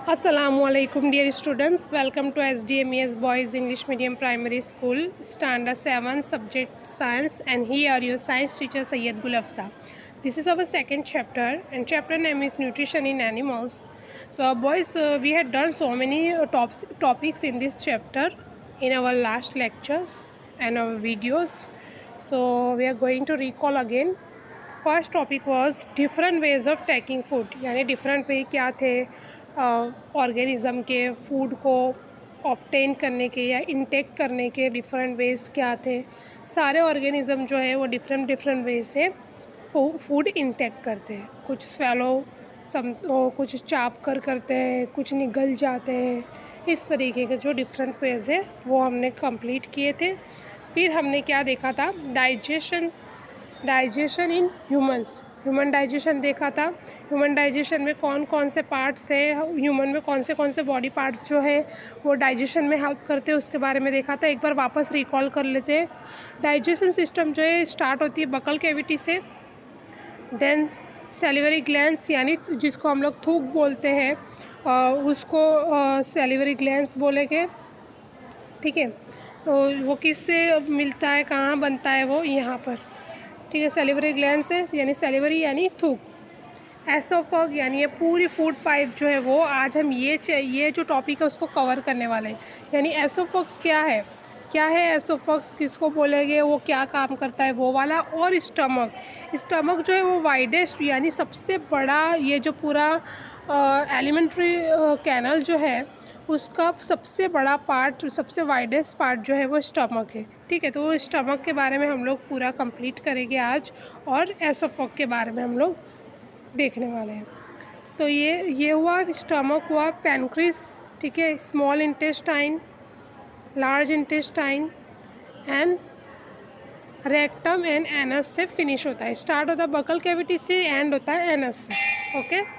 Assalamualaikum dear students, welcome to SDMES Boys English Medium Primary School, Standard 7, Subject Science, and here are your science teacher Sayyed Gul Afza. This is our second chapter and chapter name is Nutrition in Animals. So boys, we had done so many topics in this chapter in our last lectures and our videos. So we are going to recall again. First topic was different ways of taking food, यानी different way क्या थे organism के food को obtain करने के या intake करने के डिफरेंट वेज क्या थे। सारे ऑर्गेनिज़म जो है वो डिफरेंट वे से फूड इंटेक करते हैं। कुछ स्वेलो कुछ चाप कर करते हैं, कुछ निगल जाते हैं। इस तरीके के जो डिफरेंट वेज है वो हमने कंप्लीट किए थे। फिर हमने क्या देखा था, डाइजेशन इन ह्यूमन डाइजेशन देखा था। ह्यूमन डाइजेशन में कौन कौन से पार्ट्स है, ह्यूमन में कौन से बॉडी पार्ट्स जो है वो डाइजेशन में हेल्प करते हैं, उसके बारे में देखा था। एक बार वापस रिकॉल कर लेते हैं। डाइजेशन सिस्टम जो है स्टार्ट होती है बकल कैविटी से, देन सैलिवरी ग्लैंड्स यानी जिसको हम लोग थूक बोलते हैं उसको सैलिवरी ग्लैंड्स बोलेंगे, ठीक है। तो वो किससे मिलता है, कहाँ बनता है, वो यहाँ पर, ठीक है। सैलिवरी ग्लैंड से यानी सैलिवरी यानी थूक। एसोफग यानी ये पूरी फूड पाइप जो है वो आज हम ये जो टॉपिक है उसको कवर करने वाले हैं। यानी एसोफग्स क्या है एसोफग्स किसको बोलेंगे, वो क्या काम करता है वो वाला। और स्टमक जो है वो वाइडेस्ट यानी सबसे बड़ा, ये जो पूरा एलिमेंट्री कैनल जो है उसका सबसे बड़ा पार्ट, सबसे वाइडेस्ट पार्ट जो है वो स्टमक है, ठीक है। तो वो स्टमक के बारे में हम लोग पूरा कंप्लीट करेंगे आज, और एसोफग के बारे में हम लोग देखने वाले हैं। तो ये हुआ स्टमक, हुआ पैनक्रिस, ठीक है, small intestine, large intestine and rectum and anus से फिनिश होता है। स्टार्ट होता है बकल कैविटी से, एंड होता है एनस से, ओके।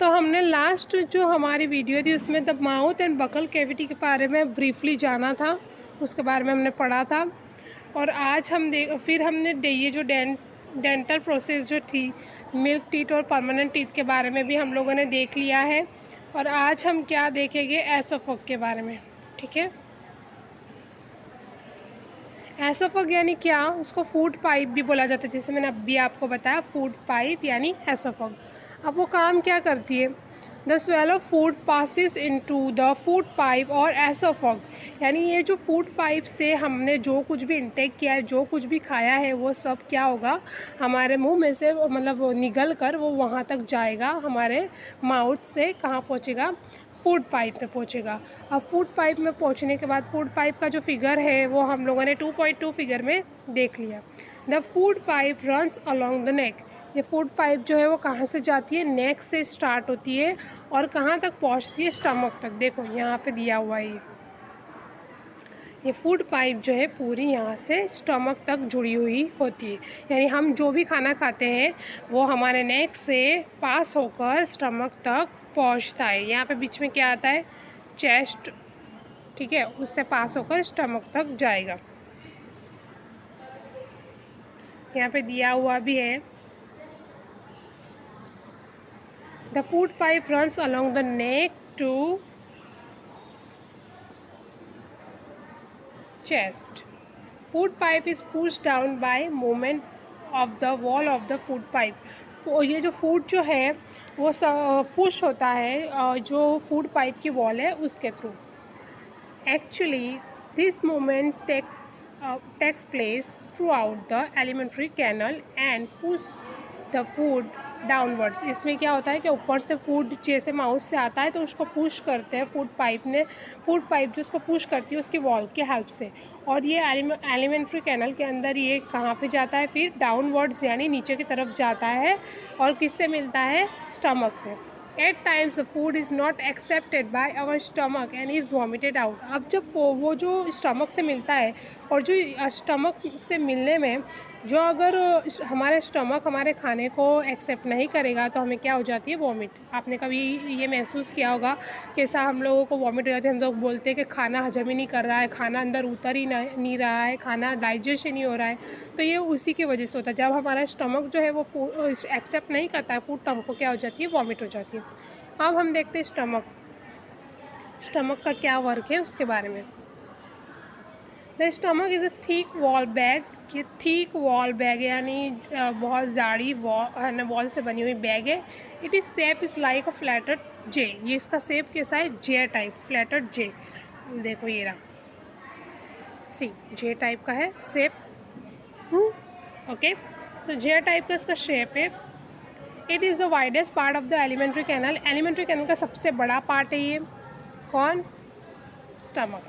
तो हमने लास्ट जो हमारी वीडियो थी उसमें the mouth and buccal cavity के बारे में ब्रीफली जाना था, उसके बारे में हमने पढ़ा था। और आज फिर हमने ये जो डेंटल प्रोसेस जो थी, मिल्क टीथ और परमानेंट टीथ के बारे में भी हम लोगों ने देख लिया है। और आज हम क्या देखेंगे, एसोफग के बारे में, ठीक है। एसोफग यानी क्या, उसको फूड पाइप भी बोला जाता है, जैसे मैंने अभी आपको बताया, फूड पाइप यानी एसोफग। अब वो काम क्या करती है, the swallow food passes into the food pipe और एसोफग, यानी ये जो फूड पाइप से हमने जो कुछ भी इंटेक किया है, जो कुछ भी खाया है, वो सब क्या होगा, हमारे मुंह में से मतलब निगल कर वो वहाँ तक जाएगा, हमारे माउथ से कहाँ पहुँचेगा, फूड पाइप में पहुँचेगा। अब फूड पाइप में पहुँचने के बाद फूड पाइप का जो फिगर है वो हम लोगों ने 2.2 फिगर में देख लिया। The food pipe runs along the neck, ये फूड पाइप जो है वो कहाँ से जाती है, नेक से स्टार्ट होती है और कहाँ तक पहुँचती है, स्टमक तक। देखो यहाँ पे दिया हुआ है ये फूड पाइप जो है पूरी यहाँ से स्टमक तक जुड़ी हुई होती है। यानी हम जो भी खाना खाते हैं वो हमारे नेक से पास होकर स्टमक तक पहुँचता है। यहाँ पे बीच में क्या आता है, चेस्ट, ठीक है, उससे पास होकर स्टमक तक जाएगा। यहाँ पे दिया हुआ भी है, the food pipe runs along the neck to chest. Food pipe is pushed down by movement of the wall of the food pipe. तो ये जो फूड जो है वो पुश होता है जो फूड पाइप की वॉल है उसके थ्रू। Actually this movement takes place throughout the alimentary canal and push the food downwards. इसमें क्या होता है कि ऊपर से फूड जैसे माउथ से आता है तो उसको पुश करते हैं फूड पाइप जो उसको पुश करती है उसकी वॉल के हेल्प से। और ये एलिमेंट्री कैनल के अंदर ये कहाँ पे जाता है, फिर डाउनवर्ड्स यानी नीचे की तरफ जाता है, और किससे मिलता है, स्टमक से। At times food is not accepted by our stomach and is vomited out. अब जब वो जो स्टमक से मिलता है और जो स्टमक से मिलने में जो अगर हमारे स्टमक हमारे खाने को एक्सेप्ट नहीं करेगा तो हमें क्या हो जाती है, वॉमिट। आपने कभी ये महसूस किया होगा कैसा हम लोगों को वॉमिट हो जाती है, हम लोग बोलते हैं कि खाना हजम ही नहीं कर रहा है, खाना अंदर उतर ही नहीं रहा है, खाना डाइजेशन नहीं हो रहा है। तो ये उसी की वजह से होता है, जब हमारा स्टमक जो है वो एक्सेप्ट नहीं करता है फूड तो हमको क्या हो जाती है, वॉमिट हो जाती है। अब हम देखते हैं स्टमक का क्या वर्क है उसके बारे में। The stomach is a thick wall bag. ये थिक वॉल बैग यानी बहुत जाड़ी वॉल से बनी हुई बैग है। It is shape is like a flattened J. ये इसका शेप कैसा है? J type, flattened J. देखो ये रहा, सी जे टाइप का है शेप। ओके, तो जे टाइप का इसका शेप है। It is the widest part of the alimentary canal. Alimentary canal का सबसे बड़ा पार्ट है ये। कौन? Stomach.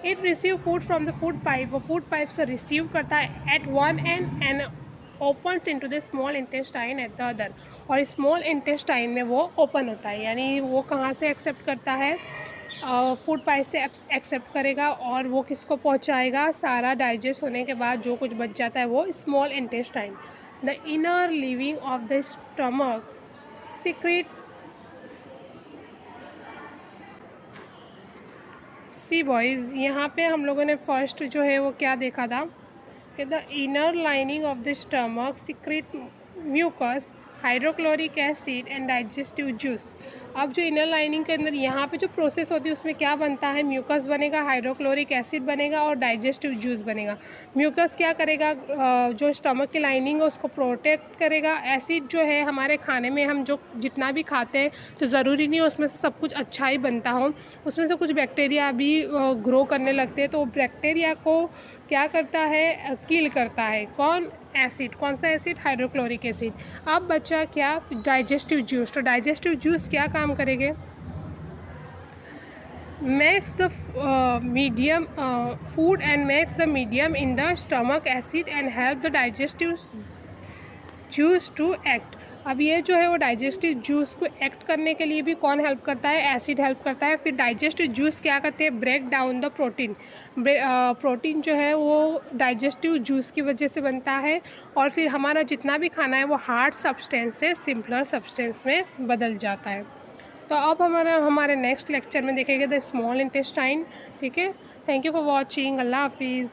It receive food from the food pipe. वो फूड पाइप से रिसीव करता है at one end opens into the small intestine at the other. और स्मॉल इंटेस्टाइन में वो ओपन होता है, यानी वो कहाँ से एक्सेप्ट करता है? फूड पाइप से एक्सेप्ट करेगा और वो किसको पहुँचाएगा? सारा डाइजेस्ट होने के बाद जो कुछ बच जाता है वो small intestine. The inner living of the stomach secrete. See boys, यहाँ पे हम लोगों ने फर्स्ट जो है वो क्या देखा था कि the inner lining of the stomach secretes mucus, hydrochloric acid and digestive juice. अब जो इनर लाइनिंग के अंदर यहाँ पे जो प्रोसेस होती है उसमें क्या बनता है? म्यूकस बनेगा, हाइड्रोक्लोरिक एसिड बनेगा और डाइजेस्टिव जूस बनेगा। म्यूकस क्या करेगा? जो स्टमक की लाइनिंग है उसको प्रोटेक्ट करेगा। एसिड जो है हमारे खाने में हम जो जितना भी खाते हैं तो ज़रूरी नहीं है उसमें से सब कुछ अच्छा ही बनता हो, उसमें से कुछ बैक्टीरिया भी ग्रो करने लगते हैं, तो बैक्टीरिया को क्या करता है? किल करता है। कौन? एसिड। कौन सा एसिड? Hydrochloric acid. अब बचा क्या? Digestive juice. तो डाइजेस्टिव जूस क्या काम करेंगे? makes the medium food and makes the medium in the stomach acid and help the digestive juice to act। अब ये जो है वो डाइजेस्टिव जूस को एक्ट करने के लिए भी कौन हेल्प करता है? एसिड हेल्प करता है। फिर डाइजेस्टिव जूस क्या करते हैं? Break down the protein. Protein जो है वो डाइजेस्टिव जूस की वजह से बनता है और फिर हमारा जितना भी खाना है वो हार्ड सब्सटेंस से सिंपलर सब्सटेंस में बदल जाता है। तो अब हमारे नेक्स्ट लेक्चर में देखेंगे द स्मॉल इंटेस्टाइन। ठीक है, थैंक यू फॉर वॉचिंग। अल्लाह हाफिज़।